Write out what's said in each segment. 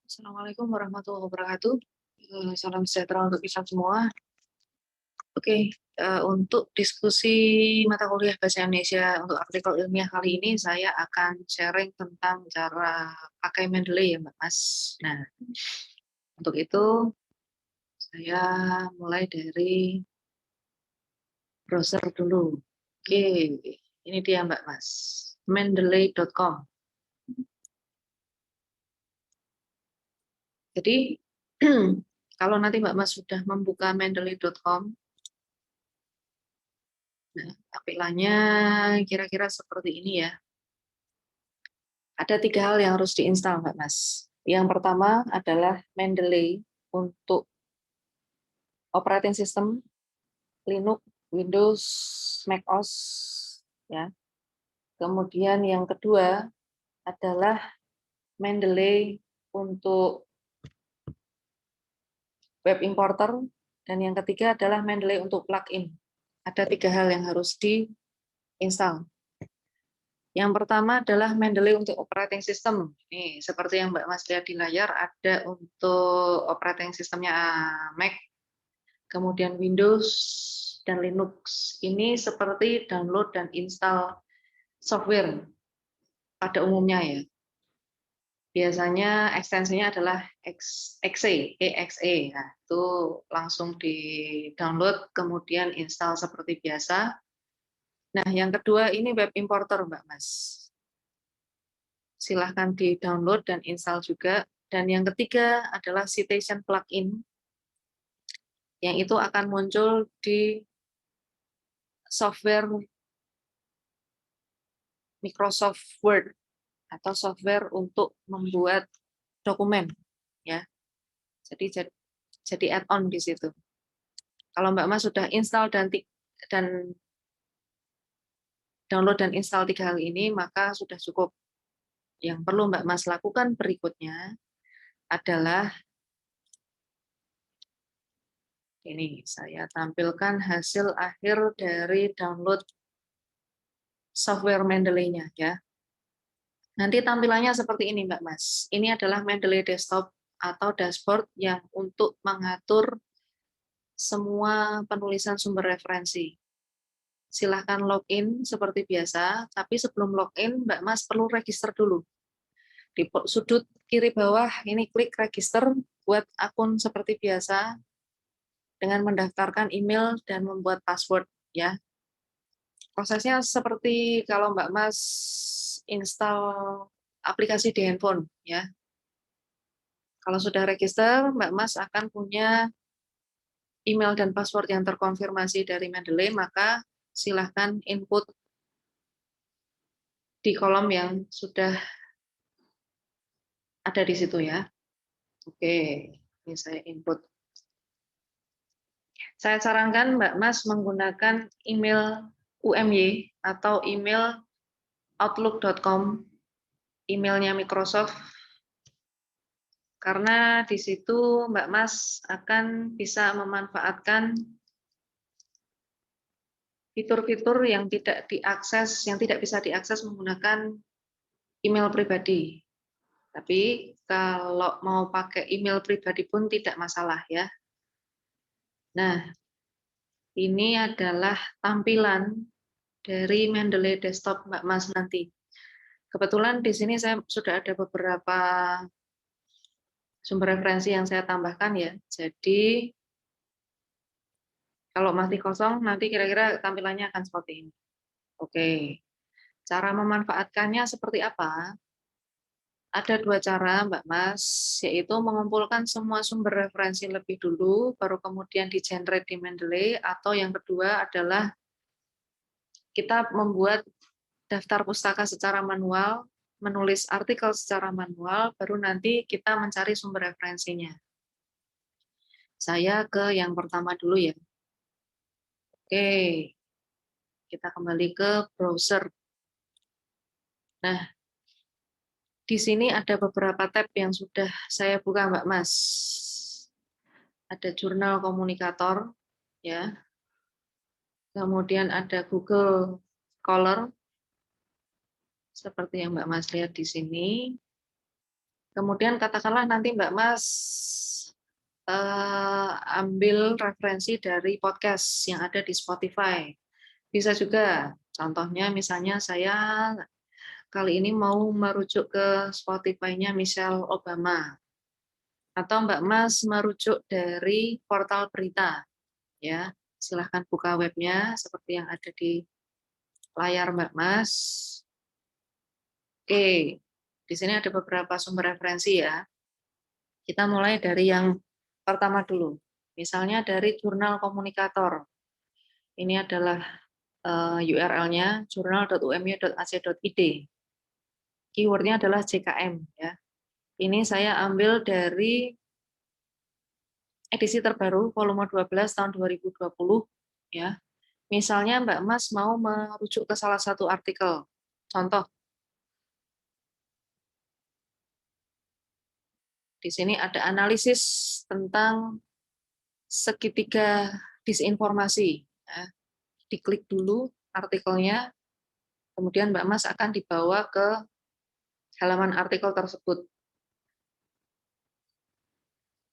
Assalamualaikum warahmatullahi wabarakatuh. Salam sejahtera untuk kita semua. Oke, untuk diskusi mata kuliah Bahasa Indonesia untuk artikel ilmiah kali ini, saya akan sharing tentang cara pakai Mendeley ya, Mbak Mas. Nah, untuk itu saya mulai dari browser dulu. Oke, ini dia Mbak Mas, mendeley.com. Jadi, kalau nanti Mbak Mas sudah membuka mendeley.com, nah, tampilannya kira-kira seperti ini ya. Ada 3 hal yang harus diinstal, Mbak Mas. Yang pertama adalah Mendeley untuk operating system, Linux, Windows, macOS, ya. Kemudian yang kedua adalah Mendeley untuk web importer, dan yang ketiga adalah Mendeley untuk plugin. Ada 3 hal yang harus diinstal. Yang pertama adalah Mendeley untuk operating system. Nih, seperti yang Mbak Mas lihat di layar, ada untuk operating systemnya Mac, kemudian Windows, dan Linux. Ini seperti download dan install software pada umumnya ya. Biasanya ekstensinya adalah exe. Nah, itu langsung di-download, kemudian install seperti biasa. Nah, yang kedua ini web importer, Mbak Mas. Silahkan di-download dan install juga. Dan yang ketiga adalah citation plugin, yang itu akan muncul di software Microsoft Word atau software untuk membuat dokumen, ya. Jadi add-on di situ. Kalau Mbak Mas sudah install dan download dan install 3 hal ini, maka sudah cukup. Yang perlu Mbak Mas lakukan berikutnya adalah ini, saya tampilkan hasil akhir dari download software Mendeley-nya ya. Nanti tampilannya seperti ini Mbak Mas. Ini adalah Mendeley desktop atau dashboard yang untuk mengatur semua penulisan sumber referensi. Silahkan login seperti biasa, tapi sebelum login Mbak Mas perlu register dulu. Di sudut kiri bawah ini klik register buat akun seperti biasa dengan mendaftarkan email dan membuat password ya. Prosesnya seperti kalau Mbak Mas install aplikasi di handphone ya. Kalau sudah register, Mbak Mas akan punya email dan password yang terkonfirmasi dari Mendeley, maka silahkan input di kolom yang sudah ada di situ ya. Oke, ini saya input. Saya sarankan Mbak Mas menggunakan email UMY atau email outlook.com, emailnya Microsoft, karena di situ Mbak Mas akan bisa memanfaatkan fitur-fitur yang tidak bisa diakses menggunakan email pribadi. Tapi kalau mau pakai email pribadi pun tidak masalah ya. Nah, ini adalah tampilan dari Mendeley desktop Mbak Mas nanti. Kebetulan di sini saya sudah ada beberapa sumber referensi yang saya tambahkan ya. Jadi kalau masih kosong nanti kira-kira tampilannya akan seperti ini. Oke. Cara memanfaatkannya seperti apa? Ada 2 cara, Mbak Mas, yaitu mengumpulkan semua sumber referensi lebih dulu, baru kemudian di-generate di Mendeley, atau yang kedua adalah kita membuat daftar pustaka secara manual, menulis artikel secara manual, baru nanti kita mencari sumber referensinya. Saya ke yang pertama dulu ya. Oke, kita kembali ke browser. Nah, di sini ada beberapa tab yang sudah saya buka, Mbak Mas. Ada jurnal komunikator, ya. Kemudian ada Google Scholar, seperti yang Mbak Mas lihat di sini. Kemudian katakanlah nanti Mbak Mas ambil referensi dari podcast yang ada di Spotify. Bisa juga, contohnya misalnya saya kali ini mau merujuk ke Spotify-nya Michelle Obama. Atau Mbak Mas merujuk dari portal berita. Ya, silahkan buka webnya seperti yang ada di layar Mbak Mas. Oke, di sini ada beberapa sumber referensi ya. Kita mulai dari yang pertama dulu. Misalnya dari Jurnal Komunikator. Ini adalah URL-nya jurnal.umu.ac.id. Keywordnya adalah JKM. Ya. Ini saya ambil dari edisi terbaru volume 12 tahun 2020. Ya. Misalnya Mbak Mas mau merujuk ke salah satu artikel. Contoh, di sini ada analisis tentang segitiga disinformasi. Ya. Diklik dulu artikelnya, kemudian Mbak Mas akan dibawa ke halaman artikel tersebut.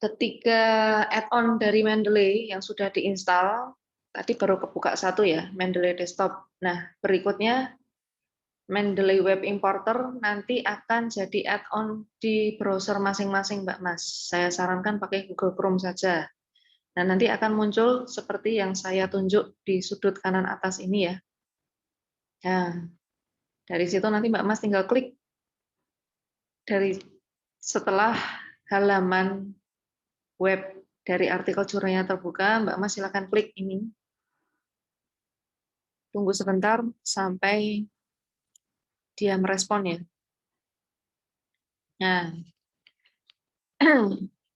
Ketika add-on dari Mendeley yang sudah diinstal, tadi baru kebuka satu ya, Mendeley Desktop. Nah, berikutnya Mendeley Web Importer nanti akan jadi add-on di browser masing-masing Mbak Mas. Saya sarankan pakai Google Chrome saja. Nah, nanti akan muncul seperti yang saya tunjuk di sudut kanan atas ini ya. Nah, dari situ nanti Mbak Mas tinggal klik dari setelah halaman web dari artikel jurnalnya terbuka, Mbak Mas silakan klik ini. Tunggu sebentar sampai dia merespon ya. Nah,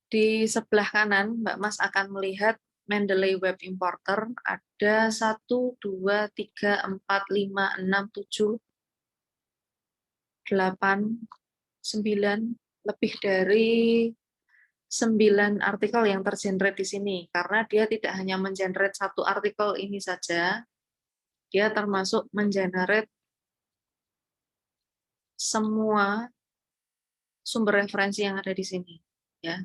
di sebelah kanan Mbak Mas akan melihat Mendeley Web Importer ada 1, 2, 3, 4, 5, 6, 7, 8, 9, lebih dari 9 artikel yang tergenerate di sini. Karena dia tidak hanya mengenerate satu artikel ini saja, dia termasuk mengenerate semua sumber referensi yang ada di sini. Ya.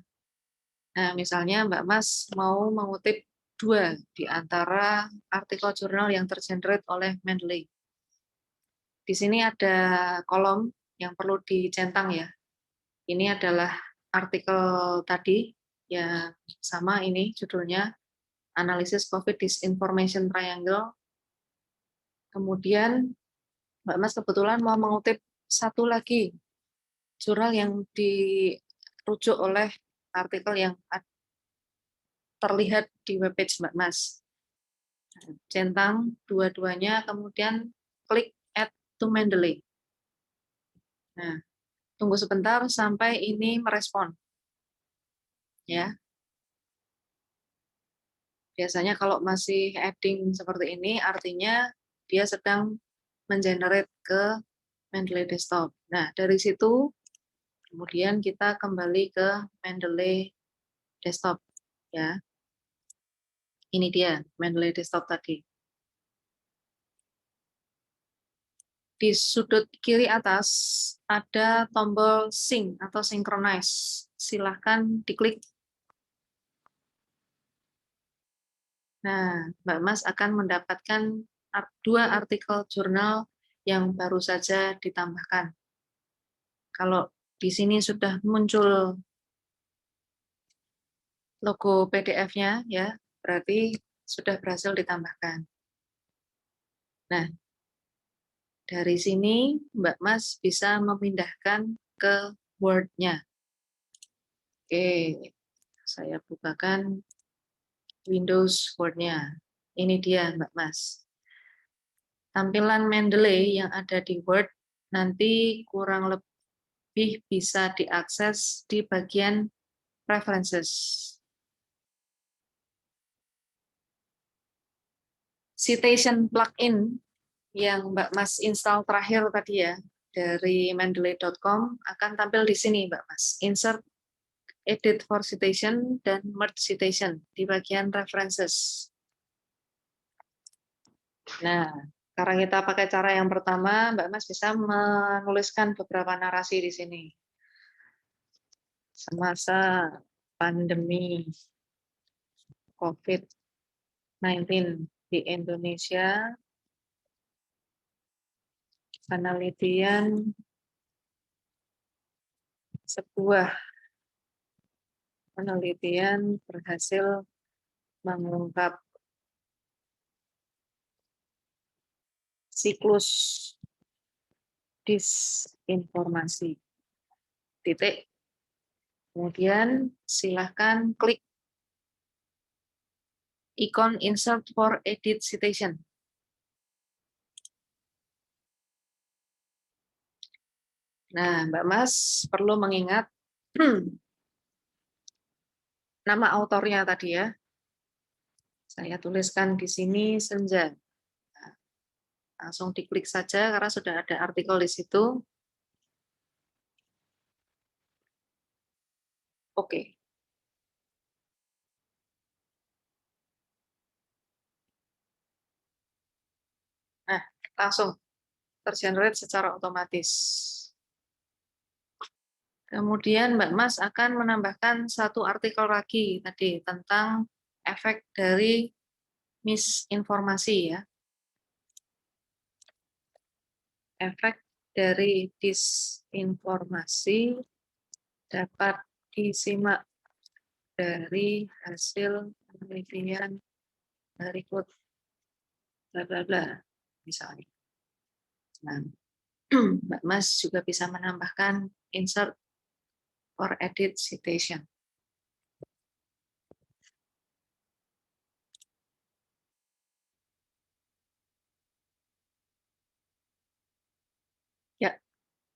Nah, misalnya Mbak Mas mau mengutip 2 di antara artikel jurnal yang tergenerate oleh Mendeley. Di sini ada kolom yang perlu dicentang ya. Ini adalah artikel tadi, ya sama ini judulnya, Analisis COVID Disinformation Triangle. Kemudian Mbak Mas kebetulan mau mengutip satu lagi jurnal yang dirujuk oleh artikel yang terlihat di webpage Mbak Mas. Centang dua-duanya, kemudian klik Add to Mendeley. Nah, tunggu sebentar sampai ini merespon. Ya. Biasanya kalau masih adding seperti ini, artinya dia sedang mengenerate ke Mendeley Desktop. Nah, dari situ kemudian kita kembali ke Mendeley Desktop. Ya. Ini dia Mendeley Desktop tadi. Di sudut kiri atas ada tombol sync atau synchronize. Silahkan diklik. Nah, Mbak Mas akan mendapatkan 2 artikel jurnal yang baru saja ditambahkan. Kalau di sini sudah muncul logo PDF-nya, ya, berarti sudah berhasil ditambahkan. Nah, dari sini Mbak Mas bisa memindahkan ke Word-nya. Oke, saya bukakan Windows Word-nya. Ini dia Mbak Mas. Tampilan Mendeley yang ada di Word nanti kurang lebih bisa diakses di bagian Preferences. Citation plugin yang Mbak Mas install terakhir tadi ya, dari mendeley.com akan tampil di sini Mbak Mas. Insert, Edit for Citation, dan Merge Citation di bagian References. Nah, karena kita pakai cara yang pertama, Mbak Mas bisa menuliskan beberapa narasi di sini. semasa pandemi COVID-19 di Indonesia, sebuah penelitian berhasil mengungkap siklus disinformasi. Titik. Kemudian silahkan klik ikon insert for edit citation. Nah, Mbak Mas perlu mengingat nama autornya tadi ya. Saya tuliskan di sini Senja. Nah, langsung diklik saja karena sudah ada artikel di situ. Oke. Nah, langsung tergenerate secara otomatis. Kemudian Mbak Mas akan menambahkan satu artikel lagi tadi tentang efek dari misinformasi ya. Efek dari disinformasi dapat disimak dari hasil penelitian berikut bla bla bla misalnya. Nah, Mbak Mas juga bisa menambahkan insert or edit citation. Ya,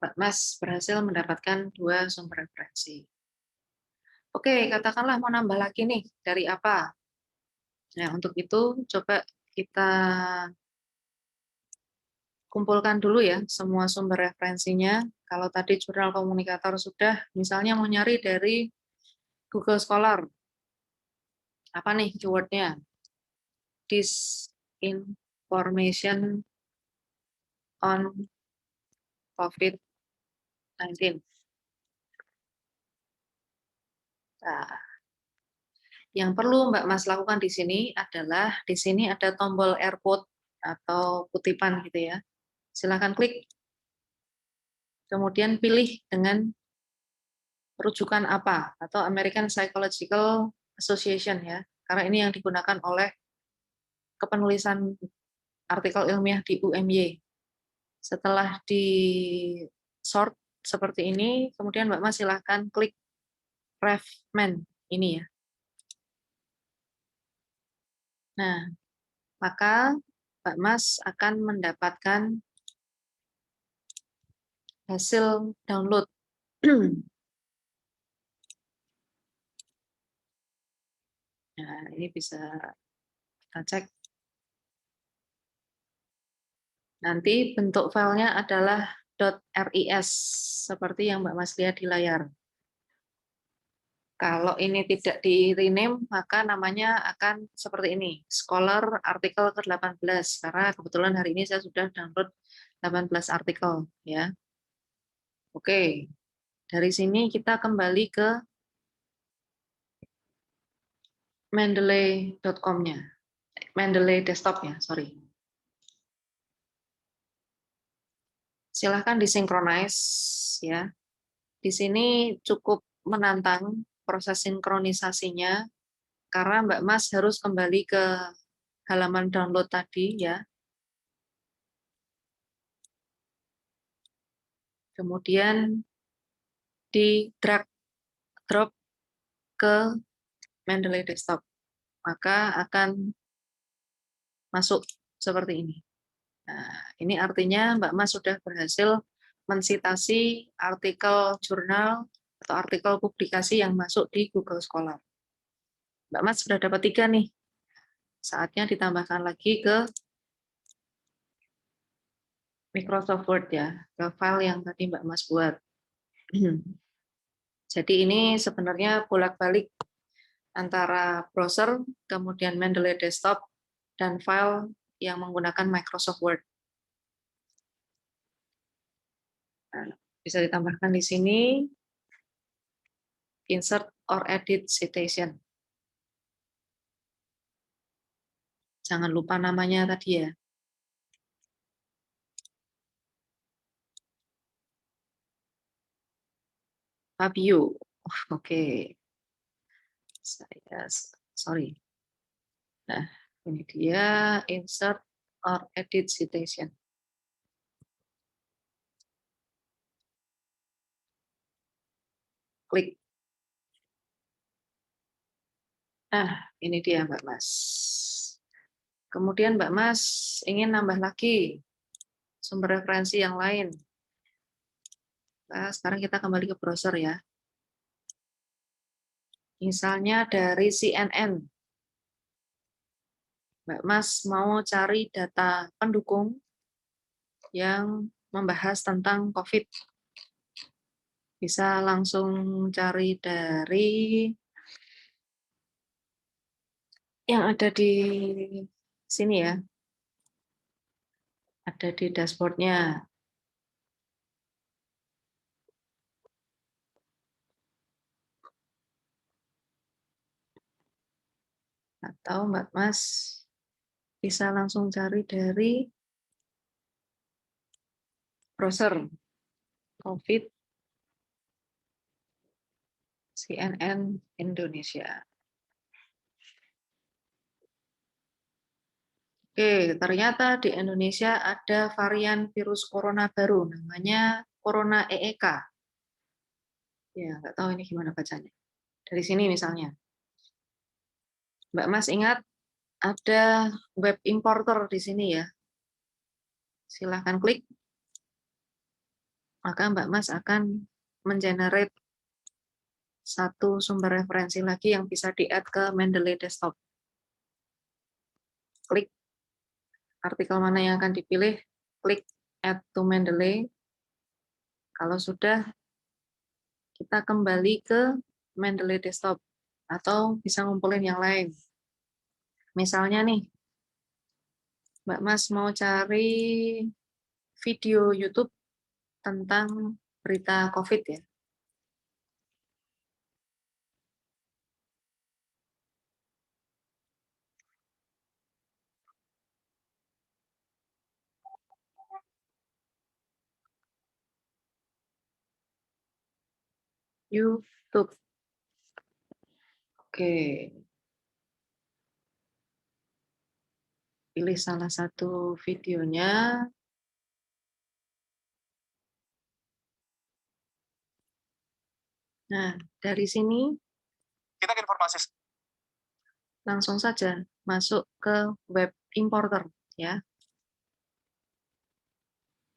Mbak Mas berhasil mendapatkan 2 sumber referensi. Oke, katakanlah mau nambah lagi nih, dari apa? Nah, untuk itu coba kita kumpulkan dulu ya semua sumber referensinya. Kalau tadi jurnal komunikator sudah, misalnya mau nyari dari Google Scholar. Apa nih keywordnya? Disinformation on COVID-19. Nah, yang perlu Mbak Mas lakukan di sini adalah di sini ada tombol air quote atau kutipan gitu ya. Silakan klik. Kemudian pilih dengan rujukan apa atau American Psychological Association ya. Karena ini yang digunakan oleh kepenulisan artikel ilmiah di UMY. Setelah di sort seperti ini, kemudian Mbak Mas silahkan klik Refman ini ya. Nah, maka Mbak Mas akan mendapatkan hasil download. Nah, ini bisa kita cek. Nanti bentuk filenya adalah .ris, seperti yang Mbak Mas lihat di layar. Kalau ini tidak di rename, maka namanya akan seperti ini, Scholar artikel ke-18, karena kebetulan hari ini saya sudah download 18 artikel. Ya. Oke, dari sini kita kembali ke mendeley.com-nya, Mendeley desktop ya, sorry. Silahkan disinkronize ya. Di sini cukup menantang proses sinkronisasinya karena Mbak Mas harus kembali ke halaman download tadi ya. Kemudian di drag drop ke Mendeley desktop. Maka akan masuk seperti ini. Nah, ini artinya Mbak Mas sudah berhasil mensitasi artikel jurnal atau artikel publikasi yang masuk di Google Scholar. Mbak Mas sudah dapat 3 nih. Saatnya ditambahkan lagi ke Microsoft Word ya, ke file yang tadi Mbak Mas buat. Jadi ini sebenarnya bolak-balik antara browser, kemudian Mendeley desktop, dan file yang menggunakan Microsoft Word. Nah, bisa ditambahkan di sini. insert or edit citation. Jangan lupa namanya tadi ya. Fabio. Oke. Sorry. Nah, ini dia insert or edit citation. Klik. Nah, ini dia Mbak Mas. Kemudian Mbak Mas ingin nambah lagi sumber referensi yang lain. Nah, sekarang kita kembali ke browser ya. Misalnya dari CNN. Mbak Mas mau cari data pendukung yang membahas tentang COVID. Bisa langsung cari dari yang ada di sini ya. Ada di dashboardnya. Atau Mbak Mas bisa langsung cari dari browser COVID CNN Indonesia. Oke, ternyata di Indonesia ada varian virus corona baru, namanya Corona EEK. Ya, nggak tahu ini gimana bacanya. Dari sini misalnya. Mbak Mas ingat ada web importer di sini ya. Silahkan klik. Maka Mbak Mas akan mengenerate satu sumber referensi lagi yang bisa di-add ke Mendeley Desktop. Klik artikel mana yang akan dipilih, klik Add to Mendeley. Kalau sudah, kita kembali ke Mendeley Desktop atau bisa ngumpulin yang lain. Misalnya nih, Mbak Mas mau cari video YouTube tentang berita COVID ya. YouTube. Oke. Pilih salah satu videonya. Nah, dari sini kita ke informasi. Langsung saja masuk ke web importer ya.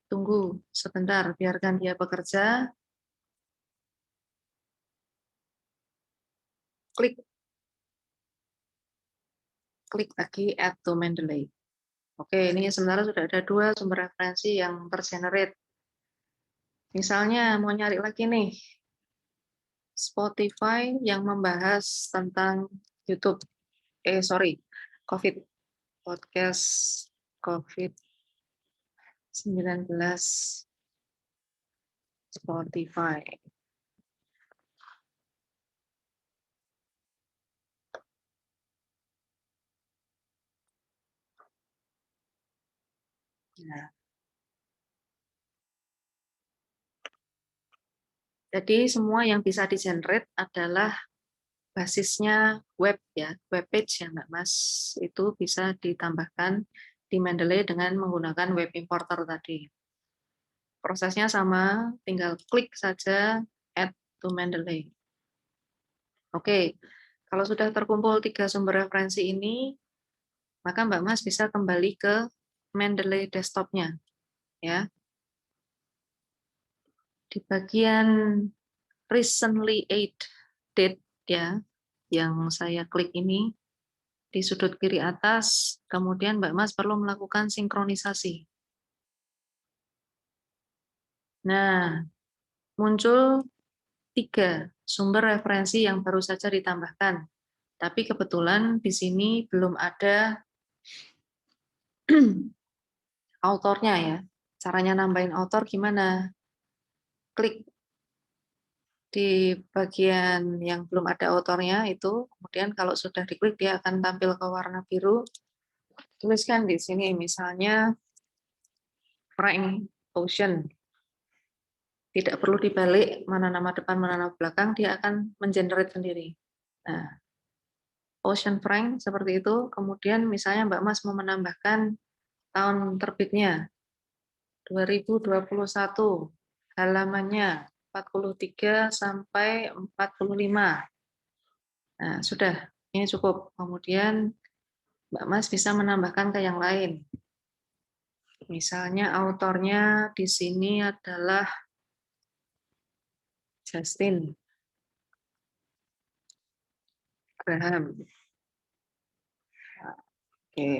Tunggu sebentar, biarkan dia bekerja. Klik lagi Add to Mendeley. Oke, ini sebenarnya sudah ada dua sumber referensi yang tergenerate. Misalnya mau nyari lagi nih, Spotify yang membahas tentang YouTube. COVID. Podcast COVID-19 Spotify. Nah, jadi semua yang bisa di-generate adalah basisnya web ya, web page ya Mbak Mas. Itu bisa ditambahkan di Mendeley dengan menggunakan web importer tadi. Prosesnya sama, tinggal klik saja Add to Mendeley. Oke, kalau sudah terkumpul 3 sumber referensi ini, maka Mbak Mas bisa kembali ke Mendeley desktop-nya. Ya. Di bagian recently added ya, yang saya klik ini, di sudut kiri atas, kemudian Mbak Mas perlu melakukan sinkronisasi. Nah, muncul 3 sumber referensi yang baru saja ditambahkan. Tapi kebetulan di sini belum ada autornya ya. Caranya nambahin autor gimana? Klik di bagian yang belum ada autornya itu, kemudian kalau sudah diklik dia akan tampil ke warna biru. Tuliskan di sini misalnya Frank Ocean. Tidak perlu dibalik mana nama depan mana nama belakang, dia akan mengenerate sendiri. Nah, Ocean Frank seperti itu. Kemudian misalnya Mbak Mas mau menambahkan tahun terbitnya 2021, halamannya 43 sampai 45. Nah, sudah, ini cukup. Kemudian Mbak Mas bisa menambahkan ke yang lain. Misalnya autornya di sini adalah Justin Graham. Oke,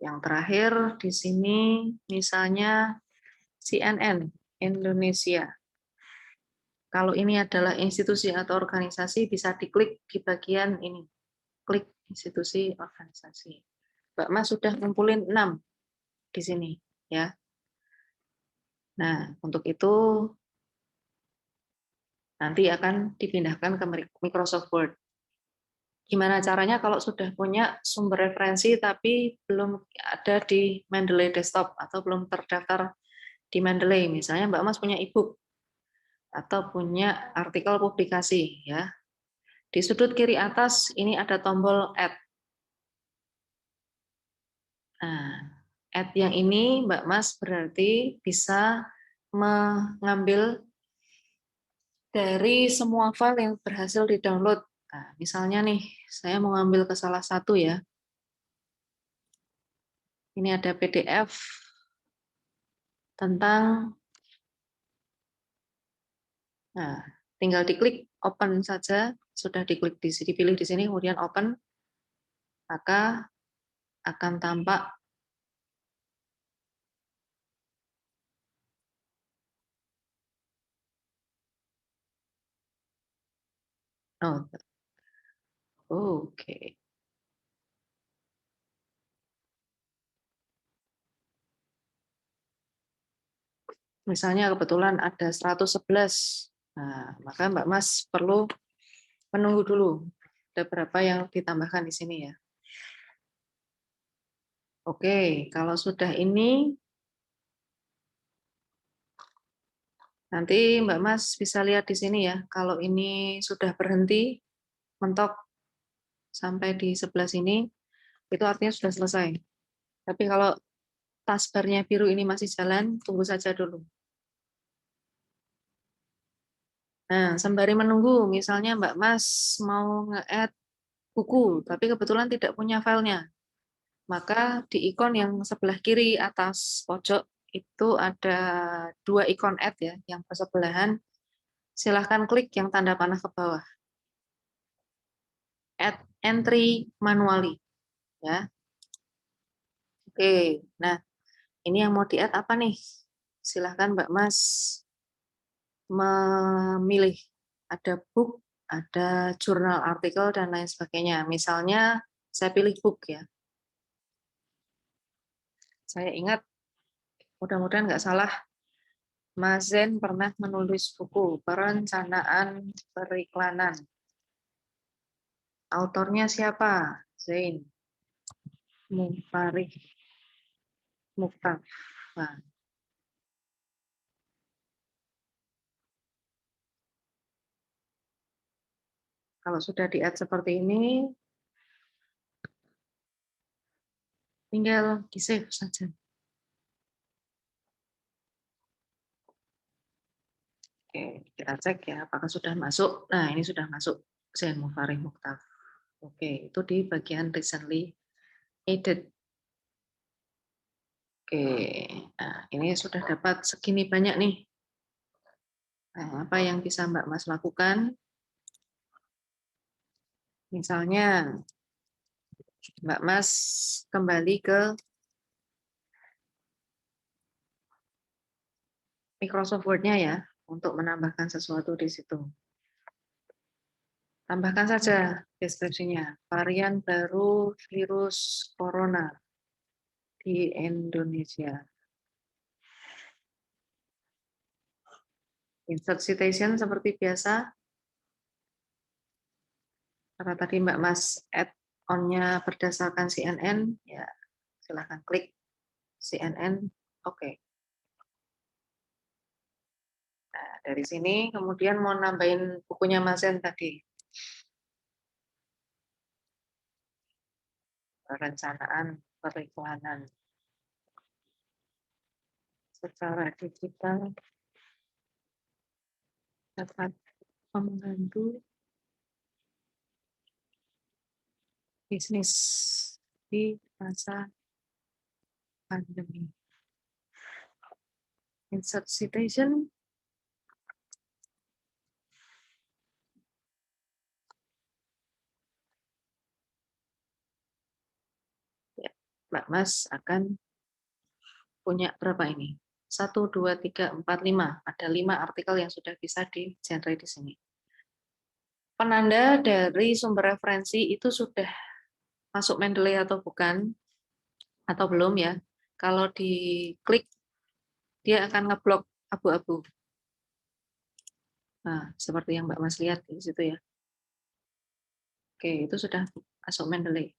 yang terakhir di sini misalnya CNN Indonesia. Kalau ini adalah institusi atau organisasi bisa diklik di bagian ini. Klik institusi organisasi. Mbak Mas sudah ngumpulin 6 di sini ya. Nah, untuk itu nanti akan dipindahkan ke Microsoft Word. Gimana caranya kalau sudah punya sumber referensi tapi belum ada di Mendeley Desktop atau belum terdaftar di Mendeley, misalnya Mbak Mas punya e-book atau punya artikel publikasi ya. Di sudut kiri atas ini ada tombol Add. Nah, Add yang ini Mbak Mas berarti bisa mengambil dari semua file yang berhasil di-download. Nah, misalnya nih, saya mau ngambil ke salah satu ya. Ini ada PDF tentang, nah, tinggal diklik open saja, sudah diklik di sini, dipilih di sini, kemudian open, maka akan tampak oh, oke. Misalnya kebetulan ada 111. Nah, maka Mbak Mas perlu menunggu dulu. Ada berapa yang ditambahkan di sini ya. Oke, kalau sudah ini, nanti Mbak Mas bisa lihat di sini ya. Kalau ini sudah berhenti, mentok sampai di sebelah sini, itu artinya sudah selesai. Tapi kalau taskbarnya biru ini masih jalan, tunggu saja dulu. Nah, sembari menunggu, misalnya Mbak Mas mau nge-add buku, tapi kebetulan tidak punya filenya. Maka di ikon yang sebelah kiri atas pojok itu ada 2 ikon add ya, yang bersebelahan. Silahkan klik yang tanda panah ke bawah. Add entry manually. Ya. Oke, nah ini yang mau di-add apa nih? Silahkan Mbak Mas memilih. Ada book, ada jurnal artikel, dan lain sebagainya. Misalnya saya pilih book ya. Saya ingat, mudah-mudahan nggak salah, Mas Zen pernah menulis buku Perencanaan Periklanan. Autornya siapa? Zain Mufarih Mukhtar. Nah, kalau sudah di-add seperti ini, tinggal di-save saja. Oke, kita cek ya apakah sudah masuk. Nah, ini sudah masuk Zain Mufarih Mukhtar. Oke, itu di bagian recently added. Oke, nah ini sudah dapat segini banyak nih. Nah, apa yang bisa Mbak Mas lakukan? Misalnya, Mbak Mas kembali ke Microsoft Word-nya ya, untuk menambahkan sesuatu di situ. Tambahkan saja deskripsinya, varian baru virus corona di Indonesia. Insert citation seperti biasa. Karena tadi Mbak Mas add-on-nya berdasarkan CNN, ya silahkan klik CNN, oke. Nah, dari sini kemudian mau nambahin bukunya Mas Zen tadi. Perencanaan periklanan secara digital dapat membantu bisnis di masa pandemi. Insert citation. Ya, Mbak Mas akan punya berapa ini? 1, 2, 3, 4, 5. Ada 5 artikel yang sudah bisa di-generate di sini. Penanda dari sumber referensi itu sudah masuk Mendeley atau bukan, atau belum ya. Kalau diklik, dia akan ngeblok abu-abu. Nah, seperti yang Mbak Mas lihat di situ ya. Oke, itu sudah masuk Mendeley.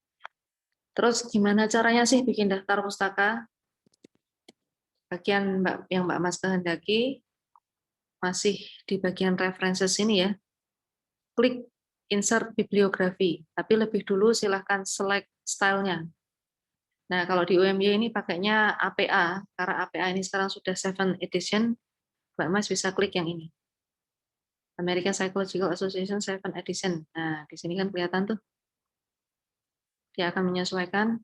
Terus gimana caranya sih bikin daftar pustaka? Bagian yang Mbak Mas kehendaki masih di bagian references ini ya. Klik insert bibliografi, tapi lebih dulu silahkan select stylenya. Nah, kalau di UMY ini pakainya APA, karena APA ini sekarang sudah 7 edition, Mbak Mas bisa klik yang ini. American Psychological Association 7 edition. Nah, di sini kan kelihatan tuh. Dia akan menyesuaikan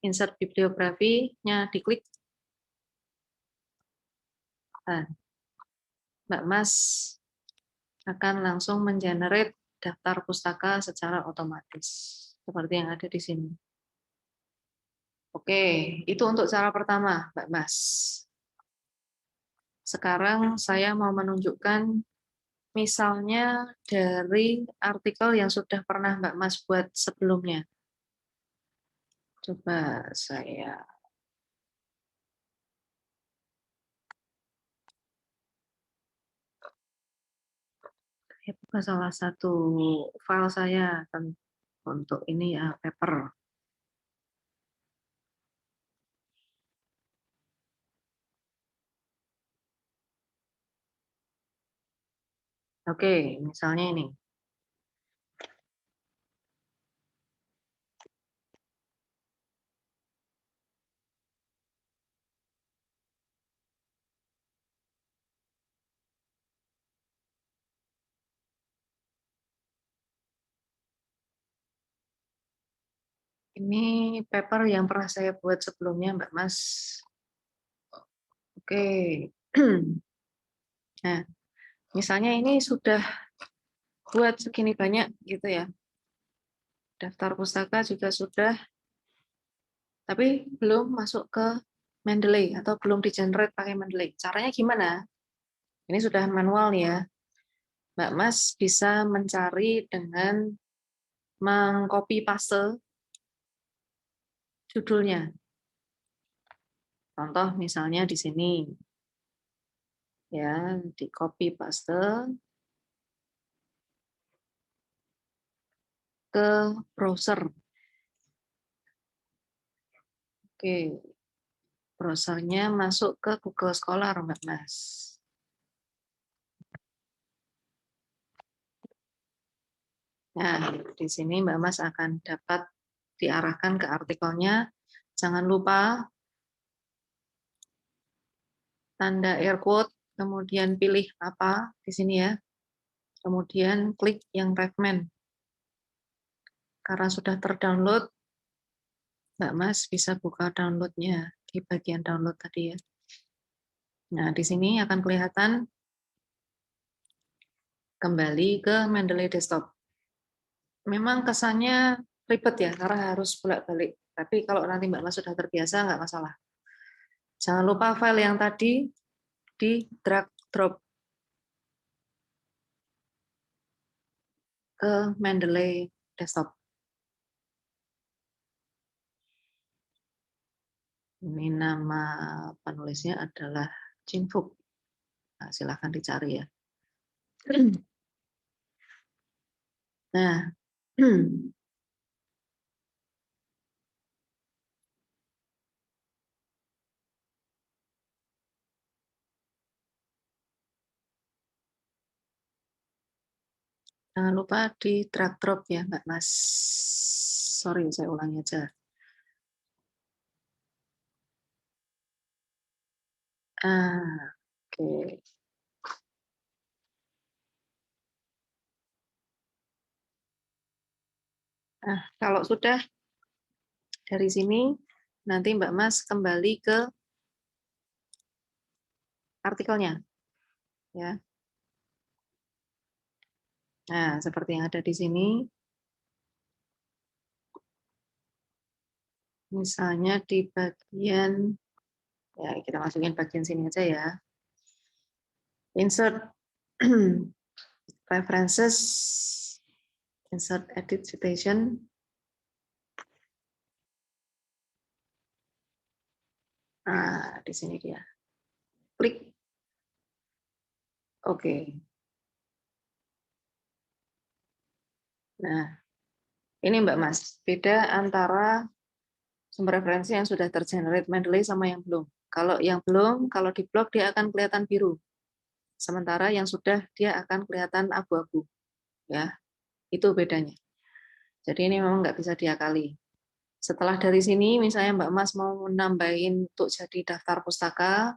insert bibliografinya diklik. Nah, Mbak Mas akan langsung mengenerate daftar pustaka secara otomatis. Seperti yang ada di sini. Oke, itu untuk cara pertama, Mbak Mas. Sekarang saya mau menunjukkan misalnya dari artikel yang sudah pernah Mbak Mas buat sebelumnya. Coba saya buka salah satu file saya untuk ini ya, paper. Oke, misalnya ini. Ini paper yang pernah saya buat sebelumnya, Mbak Mas. Oke. Nah, misalnya ini sudah buat segini banyak gitu ya. Daftar pustaka juga sudah, tapi belum masuk ke Mendeley atau belum di-generate pakai Mendeley. Caranya gimana? Ini sudah manual nih ya. Mbak Mas bisa mencari dengan mengcopy paste judulnya. Contoh misalnya di sini. Ya, di copy paste ke browser. Oke, browsernya masuk ke Google Scholar, Mbak Mas. Nah, di sini Mbak Mas akan dapat diarahkan ke artikelnya. Jangan lupa tanda air quote, kemudian pilih apa di sini ya. Kemudian klik yang recommend. Karena sudah terdownload, Mbak Mas bisa buka downloadnya di bagian download tadi ya. Nah, di sini akan kelihatan kembali ke Mendeley Desktop. Memang kesannya ribet ya, karena harus bolak-balik. Tapi kalau nanti Mbak Mas sudah terbiasa, nggak masalah. Jangan lupa file yang tadi di drag drop ke Mendeley Desktop. Ini nama penulisnya adalah Jinfuk. Nah, silahkan dicari ya. Nah, Jangan lupa di drag drop ya, Mbak Mas. Sorry, saya ulangi aja. Oke. Nah, kalau sudah dari sini, nanti Mbak Mas kembali ke artikelnya. Ya. Nah, seperti yang ada di sini. Misalnya di bagian, ya kita masukin bagian sini aja ya. Insert references, insert edit citation. Nah, di sini dia. Klik. Oke. Nah, ini Mbak Mas, beda antara sumber referensi yang sudah tergenerate Mendeley sama yang belum. Kalau yang belum, kalau di blok dia akan kelihatan biru. Sementara yang sudah dia akan kelihatan abu-abu. Ya, itu bedanya. Jadi ini memang nggak bisa diakali. Setelah dari sini, misalnya Mbak Mas mau nambahin untuk jadi daftar pustaka,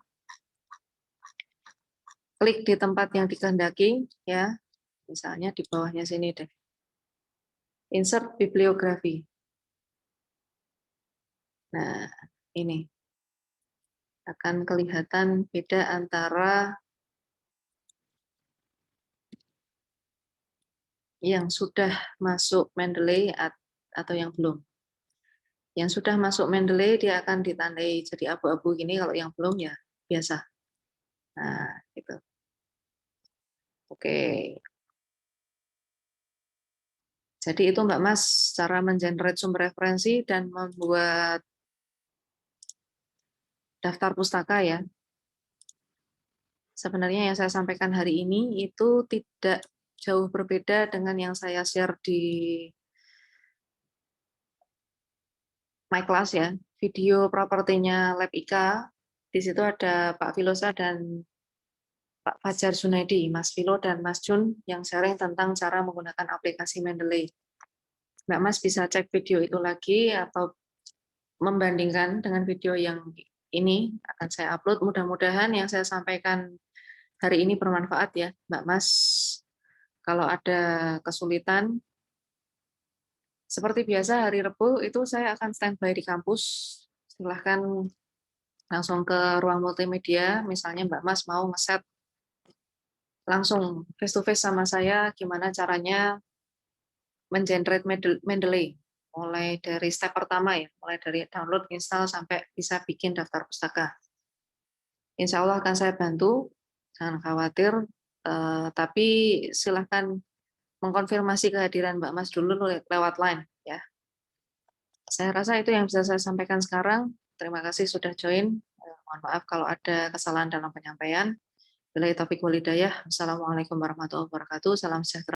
klik di tempat yang dikehendaki, ya, misalnya di bawahnya sini deh. Insert bibliografi. Nah, ini akan kelihatan beda antara yang sudah masuk Mendeley atau yang belum. Yang sudah masuk Mendeley dia akan ditandai jadi abu-abu gini, kalau yang belum ya biasa. Nah, gitu. Oke. Jadi itu Mbak Mas, cara mengenerate sumber referensi dan membuat daftar pustaka ya. Sebenarnya yang saya sampaikan hari ini itu tidak jauh berbeda dengan yang saya share di My Class ya. Video propertinya Lab IKA. Di situ ada Pak Filosa dan Pak Fajar Junaidi, Mas Filo dan Mas Jun yang sharing tentang cara menggunakan aplikasi Mendeley. Mbak Mas bisa cek video itu lagi atau membandingkan dengan video yang ini akan saya upload. Mudah-mudahan yang saya sampaikan hari ini bermanfaat ya, Mbak Mas. Kalau ada kesulitan, seperti biasa hari Rabu itu saya akan standby di kampus. Silahkan langsung ke ruang multimedia, misalnya Mbak Mas mau ngeset langsung face to face sama saya, gimana caranya mengenerate Mendeley. Mulai dari step pertama ya, mulai dari download, install, sampai bisa bikin daftar pustaka. Insya Allah akan saya bantu, jangan khawatir. Tapi silahkan mengkonfirmasi kehadiran Mbak Mas dulu lewat line ya. Saya rasa itu yang bisa saya sampaikan sekarang. Terima kasih sudah join. Mohon maaf kalau ada kesalahan dalam penyampaian. Bila taufiq walhidayah. Wassalamualaikum warahmatullahi wabarakatuh. Salam sejahtera.